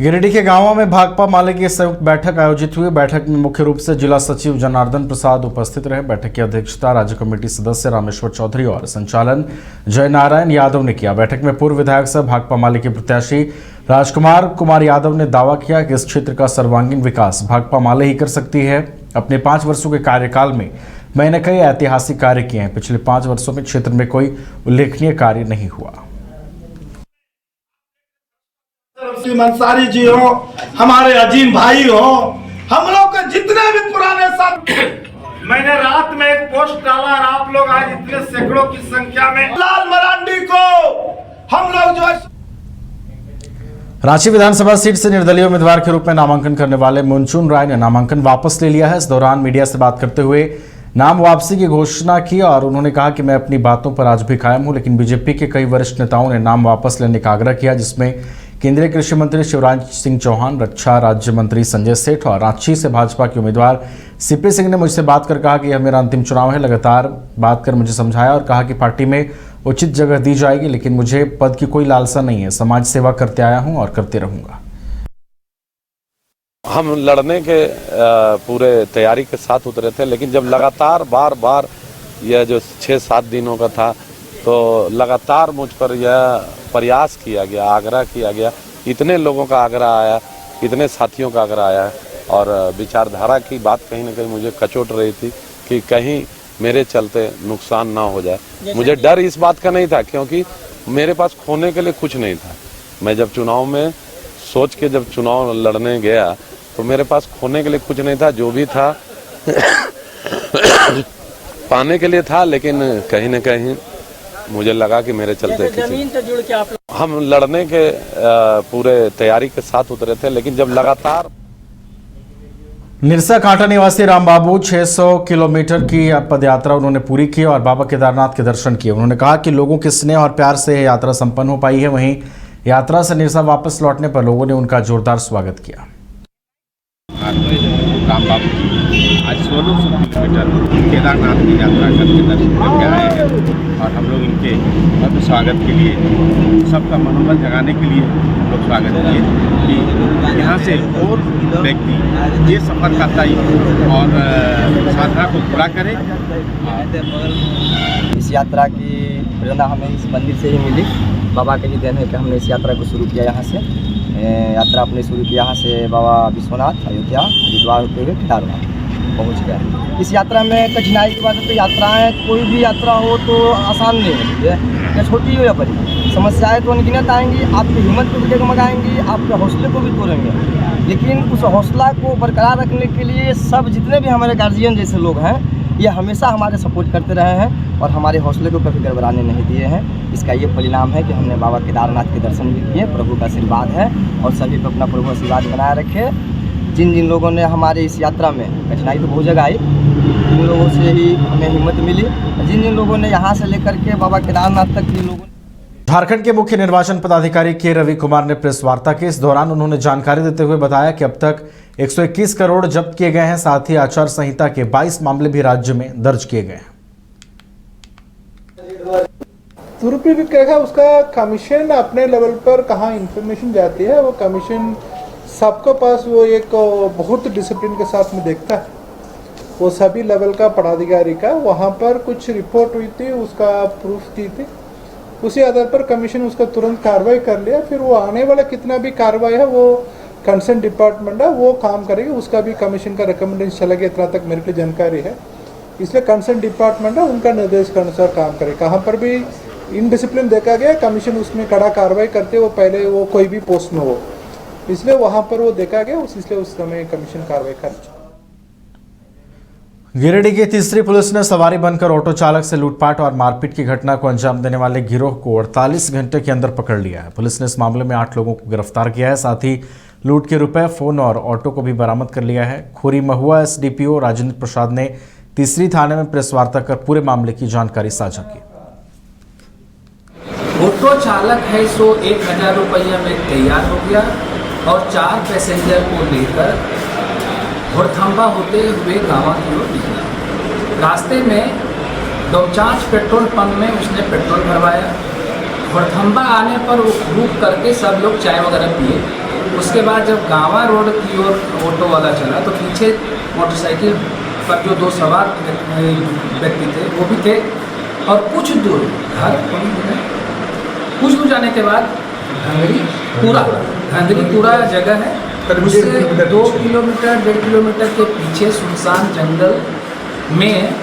गिरिडीह के गांवों में भाकपा माले की संयुक्त बैठक आयोजित हुई। बैठक में मुख्य रूप से जिला सचिव जनार्दन प्रसाद उपस्थित रहे। बैठक की अध्यक्षता राज्य कमेटी सदस्य रामेश्वर चौधरी और संचालन जय नारायण यादव ने किया। बैठक में पूर्व विधायक सह भाकपा माले के प्रत्याशी राजकुमार यादव ने दावा किया कि इस क्षेत्र का सर्वांगीण विकास भाकपा माले ही कर सकती है। अपने 5 वर्षों के कार्यकाल में मैंने कई ऐतिहासिक कार्य किए हैं। पिछले 5 वर्षों में क्षेत्र में कोई उल्लेखनीय कार्य नहीं हुआ। मंसारी जी हो, हमारे अजीम भाई हो, हम लोग के जितने भी पुराने साथ मैंने रात में एक पोस्ट डाला और आप लोग आज इतने सैकड़ों की संख्या में लाल मरांडी को हम लोग जो रांची विधानसभा सीट से निर्दलीय उम्मीदवार के रूप में नामांकन करने वाले मुनचुन राय ने नामांकन वापस ले लिया है। इस दौरान मीडिया से बात करते हुए नाम वापसी की घोषणा की और उन्होंने कहा कि मैं अपनी बातों पर आज भी कायम हूं, लेकिन बीजेपी के कई वरिष्ठ नेताओं ने नाम वापस लेने का आग्रह किया, जिसमें केंद्रीय कृषि मंत्री शिवराज सिंह चौहान, रक्षा राज्य मंत्री संजय सेठ और रांची से भाजपा के उम्मीदवार सीपी सिंह ने मुझसे बात कर कहा कि यह मेरा अंतिम चुनाव है। लगातार बात कर मुझे समझाया और कहा कि पार्टी में उचित जगह दी जाएगी, लेकिन मुझे पद की कोई लालसा नहीं है। समाज सेवा करते आया हूं और करते रहूंगा। हम लड़ने के पूरे तैयारी के साथ उतरे थे, लेकिन जब लगातार बार यह जो 6-7 दिनों का था, तो लगातार मुझ पर यह प्रयास किया गया, आग्रह किया गया, इतने लोगों का आग्रह आया, इतने साथियों का आग्रह आया और विचारधारा की बात कहीं ना कहीं मुझे कचोट रही थी कि कहीं मेरे चलते नुकसान ना हो जाए। मुझे डर इस बात का नहीं था, क्योंकि मेरे पास खोने के लिए कुछ नहीं था। मैं जब चुनाव में सोच के जब चुनाव लड़ने गया तो मेरे पास खोने के लिए कुछ नहीं था। जो भी था पाने के लिए था, लेकिन कहीं ना कहीं मुझे लगा कि मेरे चलते जमीन से जुड़ के आप हम लड़ने के पूरे तैयारी के साथ उतरे थे, लेकिन जब लगातार निरसा कांटा निवासी रामबाबू 600 किलोमीटर की पदयात्रा उन्होंने पूरी की और बाबा केदारनाथ के दर्शन किए। उन्होंने कहा कि लोगों के स्नेह और प्यार से यह यात्रा संपन्न हो पाई है। वहीं यात्रा से निरसा वापस लौटने पर लोगों ने उनका जोरदार स्वागत किया। रामबाबू आज 1600 किलोमीटर केदारनाथ की यात्रा करके दर्शन करके आए हैं और हम लोग इनके भव्य स्वागत के लिए, सबका मनोबल जगाने के लिए हम लोग स्वागत किए कि यहाँ से और व्यक्ति ये सफ़र का तय और साधना को पूरा करें। इस यात्रा की प्रेरणा हमें इस मंदिर से ही मिली। बाबा के ही देन है कि हमने इस यात्रा को शुरू किया। यहाँ से यात्रा अपने शुरू की, यहाँ से बाबा विश्वनाथ, अयोध्या, हरिद्वार होते हुए केदारनाथ पहुँच गए। इस यात्रा में कठिनाई की बात है तो यात्राएं, कोई भी यात्रा हो तो आसान नहीं होती है, या छोटी हो या बड़ी। समस्याएं तो अनगिनत आएंगी, आपकी हिम्मत को भी डगमगाएंगी, आपके हौसले को भी तोड़ेंगे, लेकिन उस हौसला को बरकरार रखने के लिए सब जितने भी हमारे गार्जियन जैसे लोग हैं, ये हमेशा हमारे सपोर्ट करते रहे हैं और हमारे हौसले को कभी गड़बड़ाने नहीं दिए हैं। इसका ये परिणाम है कि हमने बाबा केदारनाथ के दर्शन भी किए। प्रभु का आशीर्वाद है और सभी को अपना प्रभु आशीर्वाद बनाए रखे। जिन जिन लोगों ने हमारे इस यात्रा में, कठिनाई तो बहुत जगह आई, उन लोगों से ही हमें हिम्मत मिली। जिन जिन लोगों ने यहाँ से लेकर के बाबा केदारनाथ तक के लोगों। झारखंड के मुख्य निर्वाचन पदाधिकारी के रवि कुमार ने प्रेस वार्ता की। इस दौरान उन्होंने जानकारी देते हुए बताया कि अब तक 121 करोड़ जब्त किए गए हैं। साथ ही आचार संहिता के 22 मामले भी राज्य में दर्ज किए गए हैं। दुरुपयोग है, उसका कमीशन अपने लेवल पर कहाँ इंफॉर्मेशन जाती है, वो कमीशन सबके पास वो एक बहुत डिसिप्लिन के साथ में देखता है। वो सभी लेवल का पदाधिकारी का वहाँ पर कुछ रिपोर्ट हुई थी, उसका प्रूफ की थी, उसी आधार पर कमीशन उसका तुरंत कार्रवाई कर लिया। फिर वो आने वाला कितना भी कार्रवाई है वो कंसर्न डिपार्टमेंट है वो काम करेगी, उसका भी कमीशन का रिकमेंडेशन चला गया, इतना तक मेरे को जानकारी है। इसलिए कंसर्न डिपार्टमेंट है उनका निर्देश के अनुसार काम करे। कहाँ पर भी इनडिसिप्लिन देखा गया, कमीशन उसमें कड़ा कार्रवाई करते वो पहले वो कोई भी पोस्ट में हो, इसलिए वहाँ पर वो देखा गया, इसलिए उस समय कमीशन कार्रवाई कर। गिरिडीह की तीसरी पुलिस ने सवारी बनकर ऑटो चालक से लूटपाट और मारपीट की घटना को अंजाम देने वाले गिरोह को 48 घंटे के अंदर पकड़ लिया है। पुलिस ने इस मामले में 8 लोगों को गिरफ्तार किया है। साथ ही लूट के रुपए, फोन और ऑटो को भी बरामद कर लिया है। खोरी महुआ एसडीपीओ राजेंद्र प्रसाद ने तीसरी थाने में प्रेस वार्ता कर पूरे मामले की जानकारी साझा की। ऑटो चालक है सो 1000 रुपया में तैयार हो गया और 4 पैसेंजर को लेकर घोड़थम्बा होते हुए गाँव की ओर निकला। रास्ते में डोमचांच पेट्रोल पंप में उसने पेट्रोल भरवाया। घोड़थम्बा आने पर वो रुक करके सब लोग चाय वगैरह पिए। उसके बाद जब गांवा रोड की ओर ऑटो वाला चला तो पीछे मोटरसाइकिल पर जो 2 सवार व्यक्ति थे वो भी थे, और कुछ दूर कुछ दूर जाने के बाद धंगरीपुरा जगह है, उससे 2 किलोमीटर 1.5 किलोमीटर के पीछे सुनसान जंगल में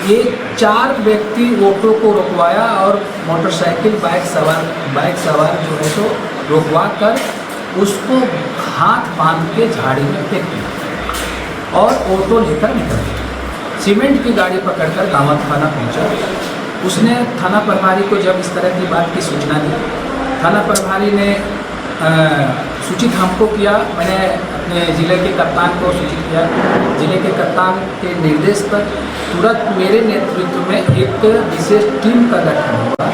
ये 4 व्यक्ति ऑटो को रुकवाया और मोटरसाइकिल बाइक सवार जो है तो रुकवा कर उसको हाथ बांध के झाड़ी में फेंक दिया और ऑटो लेकर निकल गया। सीमेंट की गाड़ी पकड़कर गांवा थाना पहुंचा। उसने थाना प्रभारी को जब इस तरह की बात की सूचना दी, थाना प्रभारी ने सूचित हमको किया, मैंने अपने ज़िले के कप्तान को सूचित किया। ज़िले के कप्तान के निर्देश पर तुरंत मेरे नेतृत्व में एक विशेष टीम का गठन हुआ,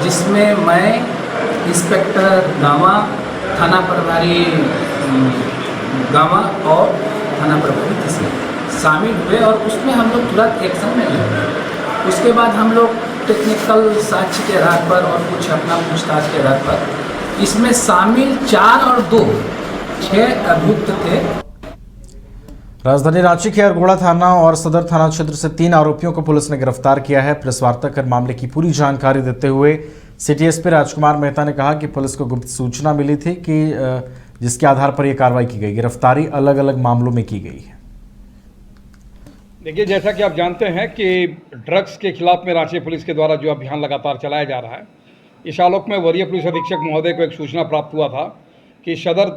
जिसमें मैं, इंस्पेक्टर गांवा, थाना प्रभारी गांवा और थाना प्रभारी किसी शामिल हुए और उसमें हम लोग तुरंत एक्शन में लिए। उसके बाद हम लोग टेक्निकल साक्ष्य के आधार पर और कुछ अपना पूछताछ के आधार पर इसमें शामिल 4 और 2 6 अभियुक्त थे। राजधानी रांची के अरगोड़ा थाना और सदर थाना क्षेत्र से 3 आरोपियों को पुलिस ने गिरफ्तार किया है। प्रेस वार्ता कर मामले की पूरी जानकारी देते हुए सिटी एसपी राजकुमार मेहता ने कहा कि पुलिस को गुप्त सूचना मिली थी कि जिसके आधार पर यह कार्रवाई की गई। गिरफ्तारी अलग अलग मामलों में की गई है। देखिए, जैसा कि आप जानते हैं कि ड्रग्स के खिलाफ में रांची पुलिस के द्वारा जो अभियान लगातार चलाया जा रहा है, इस आलोक में वरीय पुलिस अधीक्षक महोदय को एक सूचना प्राप्त हुआ था कि सदर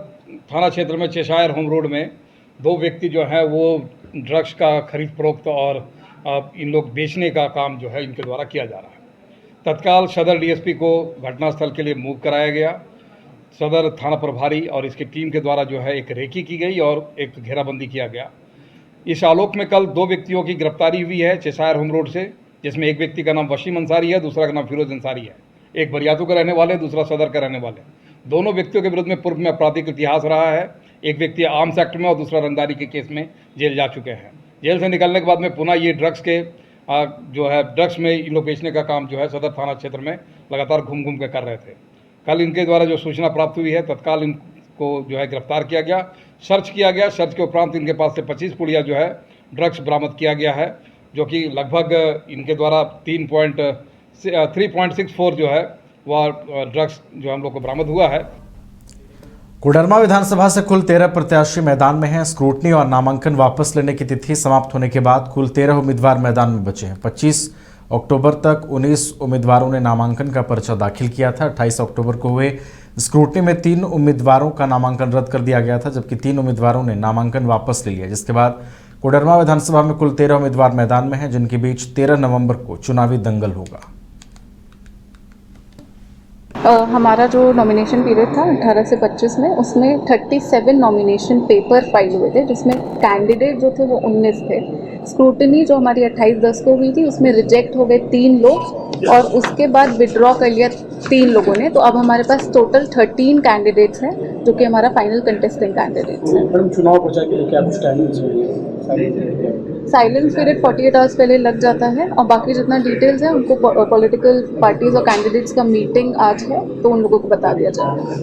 थाना क्षेत्र में चेशायर होम रोड में 2 व्यक्ति जो है वो ड्रग्स का खरीद फरोख्त और इन लोग बेचने का काम जो है इनके द्वारा किया जा रहा है। तत्काल सदर डीएसपी को घटनास्थल के लिए मूव कराया गया। सदर थाना प्रभारी और इसकी टीम के द्वारा जो है एक रेकी की गई और एक घेराबंदी किया गया। इस आलोक में कल 2 व्यक्तियों की गिरफ्तारी हुई है चेशायर होम रोड से, जिसमें एक व्यक्ति का नाम वसीम अंसारी है, दूसरा का नाम फिरोज अंसारी है। एक बरियातू का रहने वाले, दूसरा सदर का रहने वाले। दोनों व्यक्तियों के विरुद्ध में पूर्व में आपराधिक इतिहास रहा है। एक व्यक्ति आर्म्स एक्ट में और दूसरा रंगदारी के केस में जेल जा चुके हैं। जेल से निकलने के बाद में पुनः ये ड्रग्स के जो है ड्रग्स में इन लोग बेचने का काम जो है सदर थाना क्षेत्र में लगातार घूम घूम के कर रहे थे। कल इनके द्वारा जो सूचना प्राप्त हुई है, तत्काल इनको जो है गिरफ्तार किया गया, सर्च किया गया। सर्च के उपरांत इनके पास से 25 पुड़िया जो है ड्रग्स बरामद किया गया है, जो कि लगभग इनके द्वारा 3.64 जो है वह ड्रग्स जो हम लोग को बरामद हुआ है। कोडरमा विधानसभा से कुल 13 प्रत्याशी मैदान में हैं। स्क्रूटनी और नामांकन वापस लेने की तिथि समाप्त होने के बाद कुल 13 उम्मीदवार मैदान में बचे हैं। 25 अक्टूबर तक 19 उम्मीदवारों ने नामांकन का पर्चा दाखिल किया था। 28 अक्टूबर को हुए स्क्रूटनी में 3 उम्मीदवारों का नामांकन रद्द कर दिया गया था, जबकि 3 उम्मीदवारों ने नामांकन वापस ले लिया, जिसके बाद कोडरमा विधानसभा में कुल 13 उम्मीदवार मैदान में हैं, जिनके बीच 13 नवंबर को चुनावी दंगल होगा। हमारा जो नॉमिनेशन पीरियड था 18 से 25 में, उसमें 37 नॉमिनेशन पेपर फाइल हुए थे, जिसमें कैंडिडेट जो थे वो 19 थे। स्क्रूटनी जो हमारी 28/10 को हुई थी, उसमें रिजेक्ट हो गए 3 लोग और उसके बाद विड्रॉ कर लिया 3 लोगों ने। तो अब हमारे पास टोटल 13 कैंडिडेट्स हैं, जो कि हमारा फाइनल कंटेस्टिंग कैंडिडेट्स हैं। चुनाव प्रचार के लिए क्या कुछ टाइमिंग साइलेंस पीरियड 48 आवर्स पहले लग जाता है और बाकी जितना डिटेल्स है उनको पॉलिटिकल पार्टीज और कैंडिडेट्स का मीटिंग आज है, तो उन लोगों को बता दिया जाएगा।